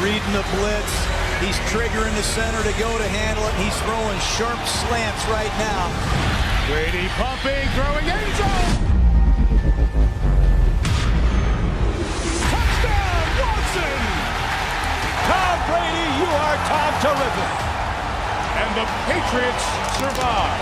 reading the blitz. He's triggering the center to go to handle it. He's throwing sharp slants right now. Brady pumping, throwing end zone. Touchdown, Watson! Tom Brady, you are Tom Terrific. And the Patriots survive.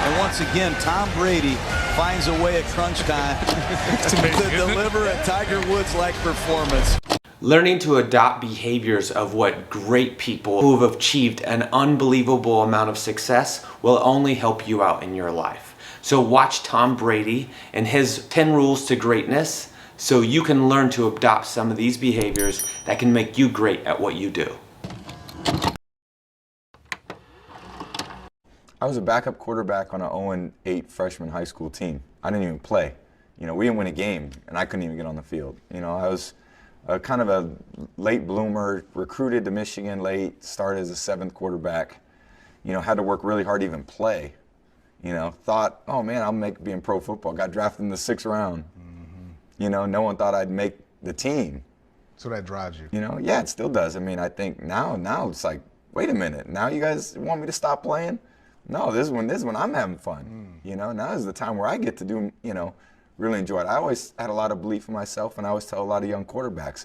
And once again, Tom Brady finds a way at crunch time to deliver a Tiger Woods-like performance. Learning to adopt behaviors of what great people who have achieved an unbelievable amount of success will only help you out in your life. So watch Tom Brady and his 10 rules to greatness so you can learn to adopt some of these behaviors that can make you great at what you do. I was a backup quarterback on an 0-8 freshman high school team. I didn't even play. We didn't win a game, and I couldn't even get on the field. I was kind of a late bloomer, recruited to Michigan late, started as a 7th quarterback. Had to work really hard to even play. Thought, oh man, I'll being pro football. Got drafted in the 6th round. Mm-hmm. No one thought I'd make the team. So that drives you. Yeah, it still does. I think now it's like, wait a minute, now you guys want me to stop playing? No, this is when I'm having fun. Now is the time where I get to do, really enjoy it. I always had a lot of belief in myself, and I always tell a lot of young quarterbacks,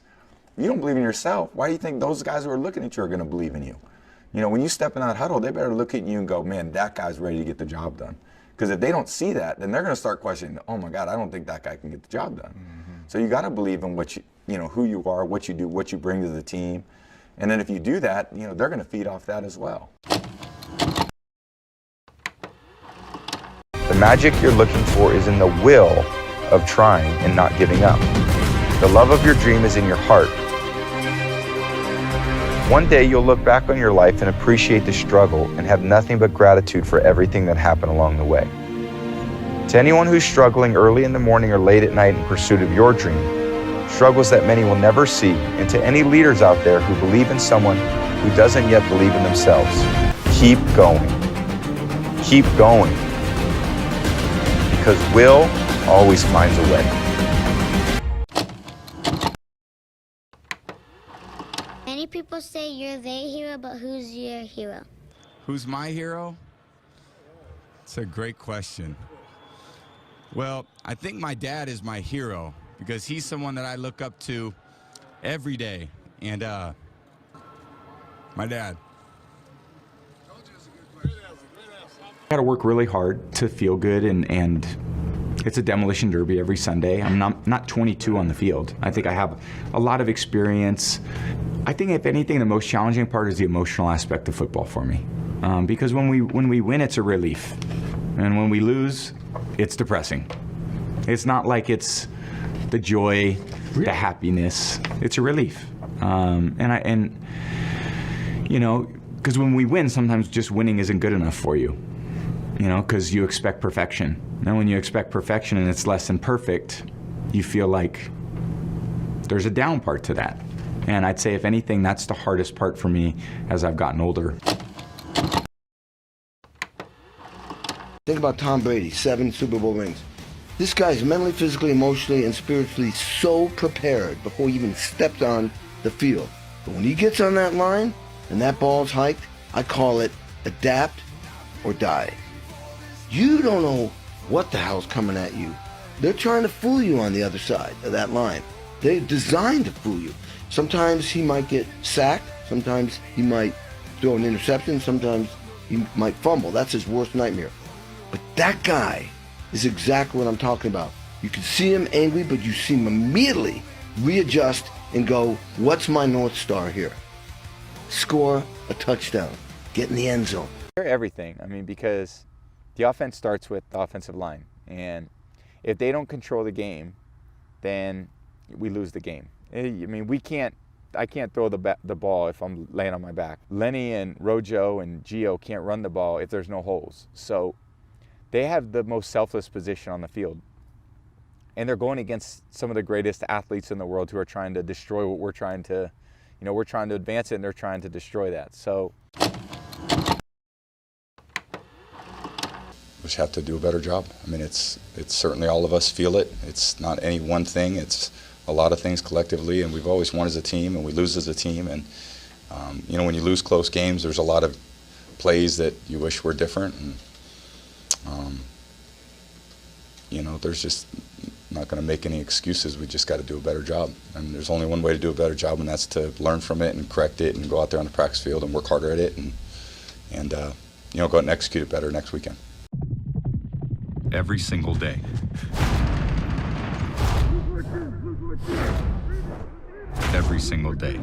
you don't believe in yourself, why do you think those guys who are looking at you are going to believe in you? When you step in that huddle, they better look at you and go, man, that guy's ready to get the job done. Because if they don't see that, then they're going to start questioning, oh my God, I don't think that guy can get the job done. Mm-hmm. So you got to believe in what who you are, what you do, what you bring to the team. And then if you do that, they're going to feed off that as well. The magic you're looking for is in the will of trying and not giving up. The love of your dream is in your heart. One day you'll look back on your life and appreciate the struggle and have nothing but gratitude for everything that happened along the way. To anyone who's struggling early in the morning or late at night in pursuit of your dream, struggles that many will never see, and to any leaders out there who believe in someone who doesn't yet believe in themselves, keep going. Keep going. Because will always finds a way. Many people say you're their hero, but who's your hero? Who's my hero? It's a great question. Well, I think my dad is my hero because he's someone that I look up to every day. And my dad. I got to work really hard to feel good, and it's a demolition derby every Sunday. I'm not 22 on the field. I think I have a lot of experience. I think if anything, the most challenging part is the emotional aspect of football for me, because when we win, it's a relief, and when we lose, it's depressing. It's not like it's the joy, the happiness. It's a relief, because when we win, sometimes just winning isn't good enough for you. Because you expect perfection. Now when you expect perfection and it's less than perfect, you feel like there's a down part to that. And I'd say, if anything, that's the hardest part for me as I've gotten older. Think about Tom Brady, 7 Super Bowl rings. This guy's mentally, physically, emotionally, and spiritually so prepared before he even stepped on the field. But when he gets on that line and that ball's hiked, I call it adapt or die. You don't know what the hell's coming at you. They're trying to fool you on the other side of that line. They're designed to fool you. Sometimes he might get sacked. Sometimes he might throw an interception. Sometimes he might fumble. That's his worst nightmare. But that guy is exactly what I'm talking about. You can see him angry, but you see him immediately readjust and go, what's my North Star here? Score a touchdown. Get in the end zone. Everything. Because the offense starts with the offensive line, and if they don't control the game, then we lose the game. I can't throw the ball if I'm laying on my back. Lenny and Rojo and Gio can't run the ball if there's no holes. So they have the most selfless position on the field, and they're going against some of the greatest athletes in the world who are trying to destroy what we're trying to, we're trying to advance it, and they're trying to destroy that. So just have to do a better job. It's certainly all of us feel it. It's not any one thing. It's a lot of things collectively, and we've always won as a team, and we lose as a team. And you know, when you lose close games, there's a lot of plays that you wish were different. And you know, there's just not going to make any excuses. We just got to do a better job. And there's only one way to do a better job, and that's to learn from it and correct it and go out there on the practice field and work harder at it and you know, go out and execute it better next weekend. Every single day. Every single day.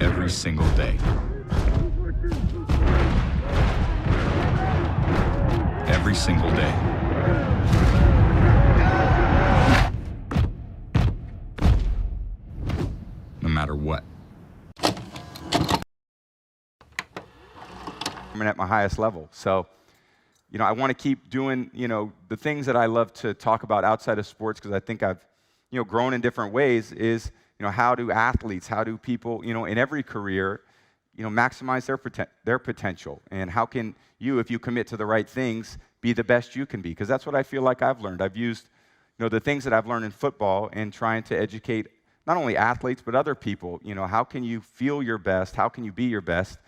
Every single day. Every single day. No matter what. I'm at my highest level. So, you know, I want to keep doing, you know, the things that I love to talk about outside of sports, because I think I've, you know, grown in different ways, is, you know, how do athletes, how do people, you know, in every career, you know, maximize their potential, and how can you, if you commit to the right things, be the best you can be? Because that's what I feel like I've learned. I've used, you know, the things that I've learned in football and trying to educate not only athletes but other people. You know, how can you feel your best? How can you be your best?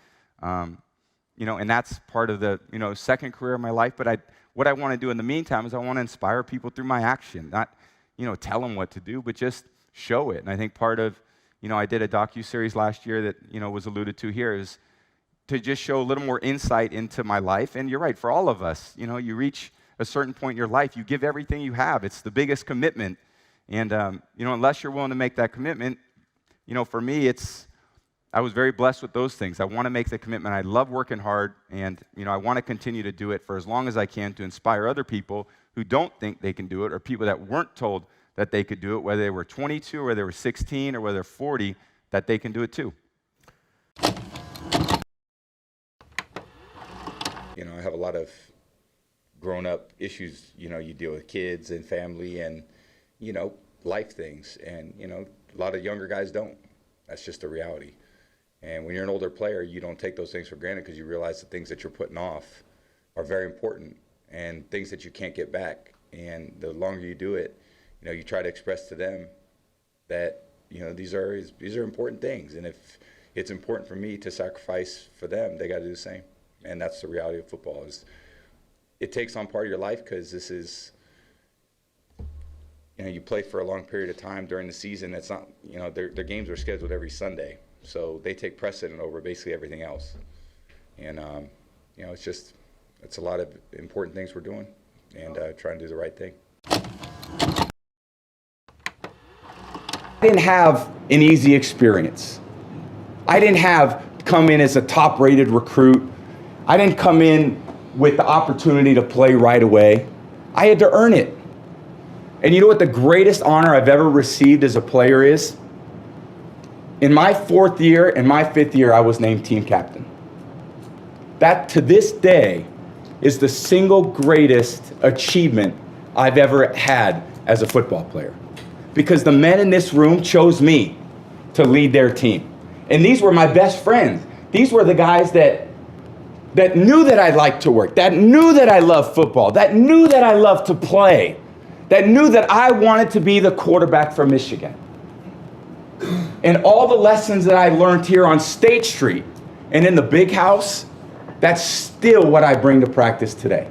You know, and that's part of the, you know, second career of my life. But what I want to do in the meantime is I want to inspire people through my action, not, you know, tell them what to do, but just show it. And I think part of, you know, I did a docuseries last year that, you know, was alluded to here, is to just show a little more insight into my life. And you're right, for all of us, you know, you reach a certain point in your life, you give everything you have. It's the biggest commitment. And, you know, unless you're willing to make that commitment, you know, for me, I was very blessed with those things. I want to make the commitment. I love working hard, and, you know, I want to continue to do it for as long as I can to inspire other people who don't think they can do it, or people that weren't told that they could do it, whether they were 22 or whether they were 16 or whether they're 40, that they can do it too. You know, I have a lot of grown-up issues. You know, you deal with kids and family and, you know, life things. And, you know, a lot of younger guys don't. That's just a reality. And when you're an older player, you don't take those things for granted, because you realize the things that you're putting off are very important and things that you can't get back. And the longer you do it, you know, you try to express to them that, you know, these are important things. And if it's important for me to sacrifice for them, they got to do the same. And that's the reality of football. Is it takes on part of your life, because this is, you know, you play for a long period of time during the season. It's not, you know, their games are scheduled every Sunday, so they take precedent over basically everything else. And you know, it's a lot of important things we're doing, and trying to do the right thing. I didn't have an easy experience. I didn't come in as a top-rated recruit. I didn't come in with the opportunity to play right away. I had to earn it. And you know what the greatest honor I've ever received as a player is? In my 4th year and my 5th year, I was named team captain. That, to this day, is the single greatest achievement I've ever had as a football player. Because the men in this room chose me to lead their team. And these were my best friends. These were the guys that knew that I liked to work, that knew that I loved football, that knew that I loved to play, that knew that I wanted to be the quarterback for Michigan. And all the lessons that I learned here on State Street and in the big house, that's still what I bring to practice today.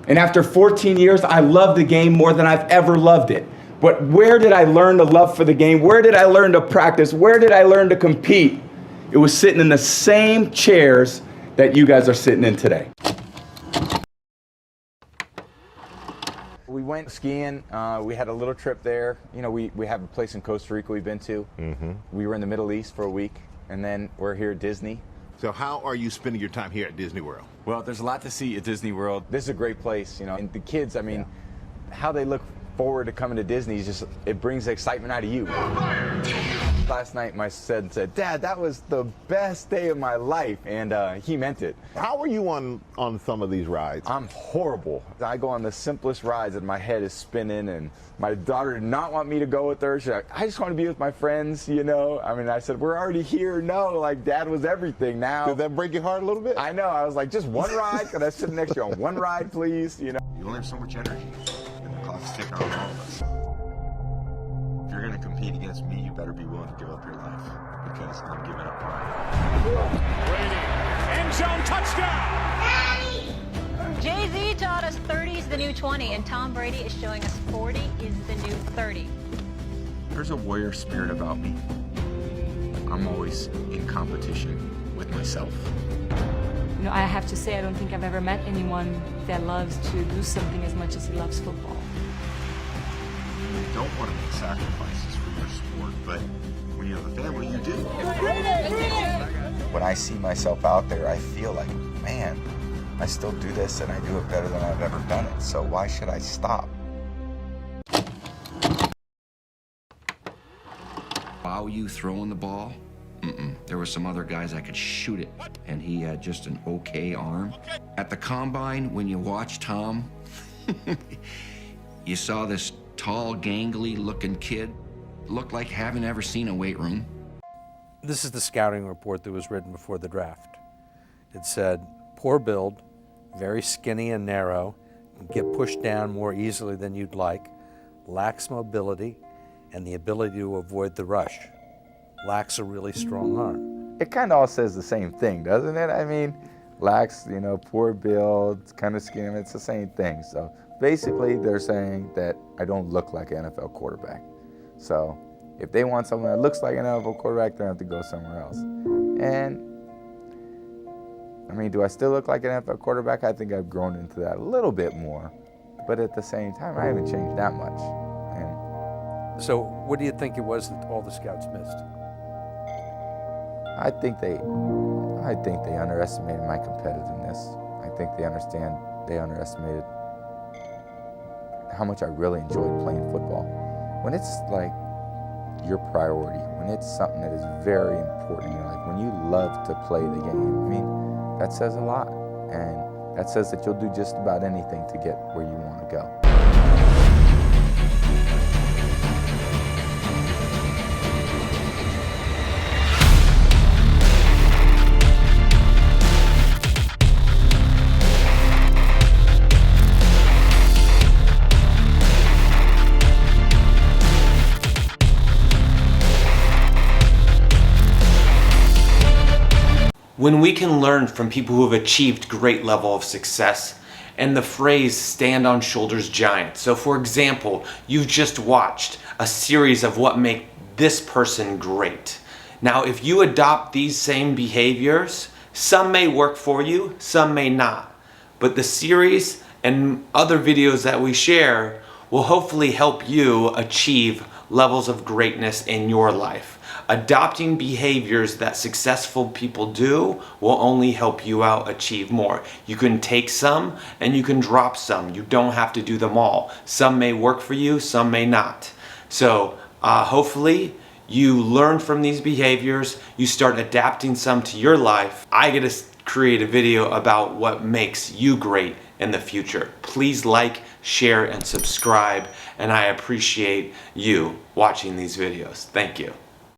And after 14 years, I love the game more than I've ever loved it. But where did I learn the love for the game? Where did I learn to practice? Where did I learn to compete? It was sitting in the same chairs that you guys are sitting in today. We went skiing. We had a little trip there. You know, we have a place in Costa Rica we've been to. Mm-hmm. We were in the Middle East for a week, and then we're here at Disney. So how are you spending your time here at Disney World? Well, there's a lot to see at Disney World. This is a great place, you know. And the kids, I mean, how they look forward to coming to Disney is just, it brings the excitement out of you. Last night, my son said, "Dad, that was the best day of my life," and he meant it. How are you on some of these rides? I'm horrible. I go on the simplest rides and my head is spinning, and my daughter did not want me to go with her. She's like, "I just want to be with my friends, you know." I mean, I said, "We're already here." No, like, Dad was everything now. Did that break your heart a little bit? I know. I was like, just one ride? Could I sit next to you on one ride, please? You know. You only have so much energy. clock's ticking on all of us. If you're going to compete against me, you better be willing to give up your life, because I'm giving up mine. Brady, end zone touchdown! Jay-Z taught us 30 is the new 20, and Tom Brady is showing us 40 is the new 30. There's a warrior spirit about me. I'm always in competition with myself. You know, I have to say, I don't think I've ever met anyone that loves to do something as much as he loves football. You don't want to make sacrifices for your sport, but when you have a family, you do. When I see myself out there, I feel like, man, I still do this and I do it better than I've ever done it. So why should I stop? Wow, you throwing the ball? There were some other guys that could shoot it, and he had just an okay arm. At the combine, when you watch Tom, you saw this tall, gangly-looking kid, looked like having ever seen a weight room. This is the scouting report that was written before the draft. It said, poor build, very skinny and narrow, get pushed down more easily than you'd like, lacks mobility, and the ability to avoid the rush. Lacks a really strong arm. It kind of all says the same thing, doesn't it? I mean, lacks, you know, poor build, kind of skinny, it's the same thing. So basically they're saying that I don't look like an NFL quarterback. So if they want someone that looks like an NFL quarterback, they have to go somewhere else. And I mean, do I still look like an NFL quarterback? I think I've grown into that a little bit more. But at the same time, I haven't changed that much. And so what do you think it was that all the scouts missed? I think they underestimated my competitiveness. I think they underestimated how much I really enjoyed playing football. When it's like your priority, when it's something that is very important in your life, when you love to play the game, I mean, that says a lot. And that says that you'll do just about anything to get where you want to go. When we can learn from people who have achieved great level of success, and the phrase stand on shoulders giant. So for example, you've just watched a series of what make this person great. Now if you adopt these same behaviors, some may work for you, some may not. But the series and other videos that we share will hopefully help you achieve levels of greatness in your life. Adopting behaviors that successful people do will only help you out achieve more. You can take some and you can drop some. You don't have to do them all. Some may work for you, some may not. So hopefully you learn from these behaviors, you start adapting some to your life. I get to create a video about what makes you great in the future. Please like, share, and subscribe, and I appreciate you watching these videos. Thank you.